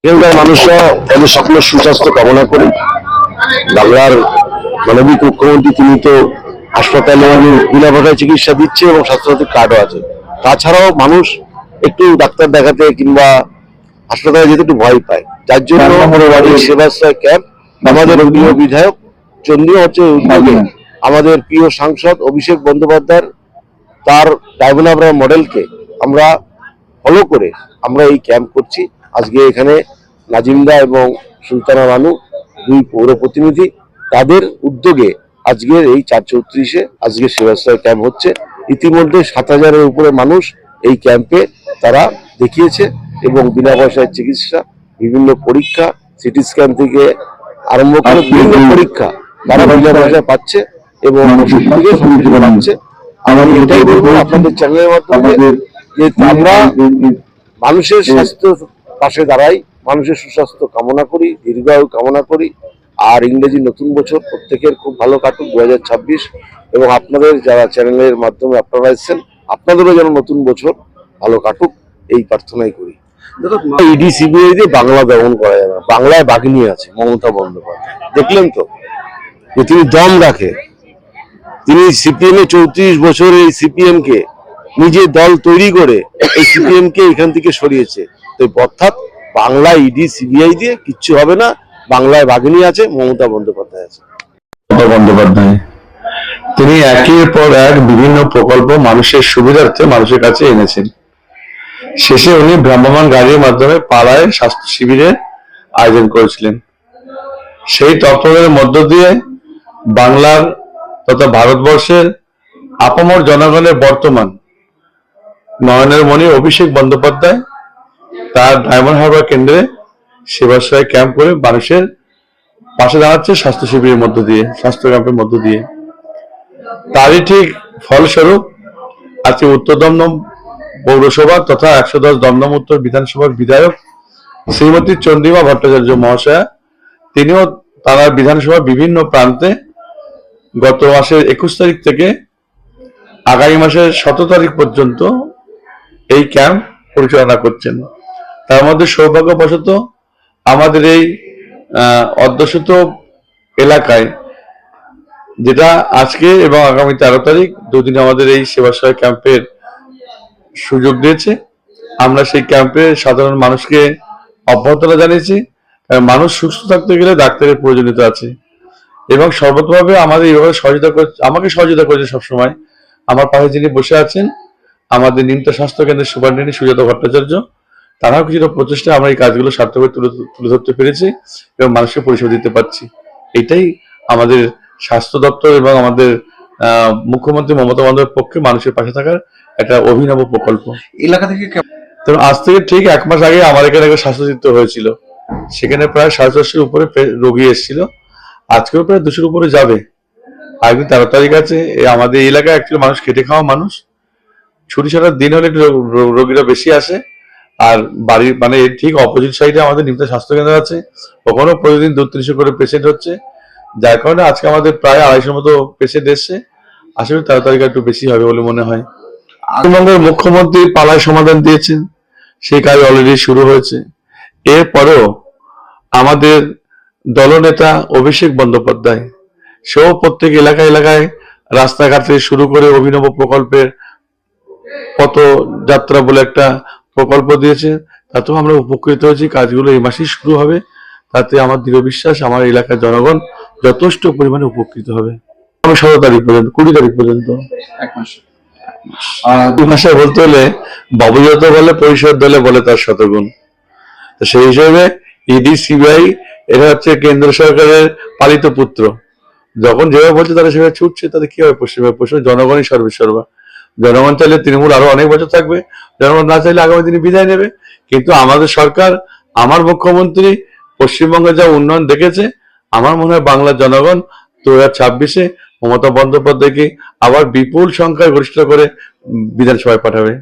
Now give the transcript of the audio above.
এখানকার মানুষরা তাদের সকলের সুস্বাস্থ্য কামনা করি। বাংলার মানবিক মুখ্যমন্ত্রী তিনি তো হাসপাতালে বিনা পয়সায় চিকিৎসা দিচ্ছে এবং স্বাস্থ্যসাথী কার্ডও আছে। তাছাড়াও মানুষ একটু ডাক্তার দেখাতে কিংবা হাসপাতালে যেতে একটু ভয় পায়, যার জন্য বাড়ির সেবাশ্রয় ক্যাম্প আমাদের প্রিয় বিধায়ক চন্দ্রীয় হচ্ছে উদ্যোগে আমাদের প্রিয় সাংসদ অভিষেক বন্দ্যোপাধ্যায়ের তার ডায়মন্ড মডেলকে আমরা ফলো করে আমরা এই ক্যাম্প করছি। আজকে এখানে নাজিমদা এবং সুলতানা বানু দুই পৌর প্রতিনিধি তাদের উদ্যোগে আজকের এই 4/34 আজকে সেবাশ্রয় ক্যাম্প হচ্ছে। ইতিমধ্যে 7,000-এর উপরে মানুষ এই ক্যাম্পে তারা দেখিয়েছে এবং বিনা পয়সায় চিকিৎসা, বিভিন্ন পরীক্ষা, সিটি স্ক্যান থেকে আরম্ভ করে বিভিন্ন পরীক্ষা তারা বিনা পয়সায় পাচ্ছে এবং ওষুধ থেকে সবকিছু পাচ্ছে। আমি এটাই বলবো আপনাদের চ্যানেলের মাধ্যমে যে আমরা মানুষের স্বাস্থ্য পাশে দাঁড়াই, মানুষের সুস্বাস্থ্য কামনা করি, দীর্ঘায়ু কামনা করি। আর ইংরেজি নতুন বছর প্রত্যেকের খুব ভালো কাটুক 2026, এবং আপনাদের যারা চ্যানেলের মাধ্যমে আপনারা এসেছেন আপনাদেরও যেন নতুন বছর ভালো কাটুক এই প্রার্থনাই করি। ইডি সিবিআই দিয়ে বাংলা দমন করা যাবে না। বাংলায় বাঘিনী আছে মমতা বন্দ্যোপাধ্যায়, দেখলেন তো যে তিনি দম রাখে। তিনি সিপিএম এ 34 বছর এই সিপিএম কে নিজের দল তৈরি করে এই সিপিএম কে এখান থেকে সরিয়েছে। তো অর্থাৎ বাংলা ইডি সিবিআই দিয়ে কিচ্ছু হবে না। বাংলায় বাঘিনী আছে, মমতা বন্দ্যোপাধ্যায় আছে। মমতা বন্দ্যোপাধ্যায় তিনি একের পর এক বিভিন্ন প্রকল্প মানুষের সুবিধার্থে মানুষের কাছে এনেছেন। শেষে উনি ভ্রাম্যমাণ গাড়ির মাধ্যমে পাড়ায় স্বাস্থ্য শিবিরের আয়োজন করেছিলেন। সেই তৎপরের মধ্য দিয়ে বাংলার তথা ভারতবর্ষের আপামর জনগণের বর্তমান নয়নের মণি অভিষেক বন্দ্যোপাধ্যায় তার ডায়মন্ড হারবার কেন্দ্রে সেবাশ্রয় ক্যাম্প করে মানুষের পাশে দাঁড়াচ্ছে স্বাস্থ্য শিবিরের মধ্য দিয়ে, স্বাস্থ্য ক্যাম্পের মধ্য দিয়ে। তারই ঠিক ফলস্বরূপ আজকে উত্তর দমদম পৌরসভা তথা 110 দমদম উত্তর বিধানসভার বিধায়ক শ্রীমতী চন্দ্রিমা ভট্টাচার্য মহাশয়া তিনিও তার বিধানসভার বিভিন্ন প্রান্তে গত মাসের 21 তারিখ থেকে আগামী মাসের 17 তারিখ পর্যন্ত এই ক্যাম্প পরিচালনা করছেন। তার মধ্যে সৌভাগ্যবশত আমাদের এই অধ্যুষিত এলাকায়, যেটা আজকে এবং আগামী 13 তারিখ দুদিন আমাদের এই সেবাশ্রয় ক্যাম্পের সুযোগ দিয়েছে, আমরা সেই ক্যাম্পে সাধারণ মানুষকে অভ্যর্থনা জানিয়েছি। মানুষ সুস্থ থাকতে গেলে ডাক্তারের প্রয়োজনীয়তা আছে এবং সর্বতভাবে আমাদের এইভাবে সহযোগিতা করছে, আমাকে সহযোগিতা করেছে সবসময়। আমার পাশে যিনি বসে আছেন আমাদের নিমতা স্বাস্থ্য কেন্দ্রের সুপারিনটেন্ডেন্ট সুজাতা ভট্টাচার্য, তারাও কিছুটা প্রচেষ্টা আমরা এই কাজগুলো সার্থকভাবে তুলে ধরতে পেরেছি এবং মানুষকে পরিষেবা দিতে পারছি। এটাই আমাদের স্বাস্থ্য দপ্তর এবং আমাদের মুখ্যমন্ত্রী মমতা বন্দ্যোপাধ্যায়ের পক্ষে মানুষের পাশে থাকার একটা অভিনব প্রকল্প। এলাকা থেকে তো আজ থেকে ঠিক 1 মাস আগে আমার এখানে একটা স্বাস্থ্যচিত্র হয়েছিল, সেখানে প্রায় 450-এর উপরে রোগী এসেছিল। আজকেও প্রায় 200-এর উপরে যাবে। আজকে 13 তারিখ আছে। আমাদের এই এলাকায় অ্যাকচুয়ালি মানুষ খেটে খাওয়া মানুষ, ছুটি ছাড়ার দিন হলে রোগীরা বেশি আসে। আর বাড়ির মানে ঠিক অপোজিট সাইডে আমাদের নিমতা স্বাস্থ্য কেন্দ্র আছে, ওখানেও প্রতিদিন 200-300 করে পেশেন্ট হচ্ছে, যার কারণে আজকে আমাদের প্রায় 250 মতো পেশেন্ট এসছে। আসলে 13 তারিখ একটু বেশি হবে বলে মনে হয়। পশ্চিমবঙ্গের মুখ্যমন্ত্রী পালায় সমাধান দিয়েছেন, সেই কাজ অলরেডি শুরু হয়েছে। এরপরেও আমাদের দলনেতা অভিষেক বন্দ্যোপাধ্যায় সেও প্রত্যেক এলাকায় এলাকায় রাস্তাঘাট থেকে শুরু করে অভিনব প্রকল্পের পথযাত্রা বলে একটা প্রকল্প দিয়েছে, তাতেও আমরা উপকৃত হয়েছি। কাজগুলো এই মাসেই শুরু হবে, তাতে আমার দৃঢ় বিশ্বাস আমার এলাকার জনগণ যথেষ্ট পরিমাণে উপকৃত হবে। 17 তারিখ পর্যন্ত 20 তারিখ পর্যন্ত 1 মাস। 2 মাসে বলতে হলে বাবু যত বলে পরিষদ দলে বলে তার শতগুণ। তো সেই হিসেবে ইডি সিবিআই এরা হচ্ছে কেন্দ্র সরকারের পালিত পুত্র। যখন যেভাবে বলছে তারা সেভাবে ছুটছে, তাদের কি হবে? পশ্চিমবঙ্গ জনগণই সর্বেসর্বা। জনগণ চাইলে তৃণমূল আরো অনেক বছর থাকবে, জনগণ না চাইলে আগামী দিনে বিদায় নেবে। কিন্তু আমাদের সরকার, আমার মুখ্যমন্ত্রী পশ্চিমবঙ্গে যা উন্নয়ন দেখেছে, আমার মনে হয় বাংলার জনগণ 2026-এ মমতা বন্দ্যোপাধ্যায়কে আবার বিপুল সংখ্যায় গরিষ্ঠ করে বিধানসভায় পাঠাবে।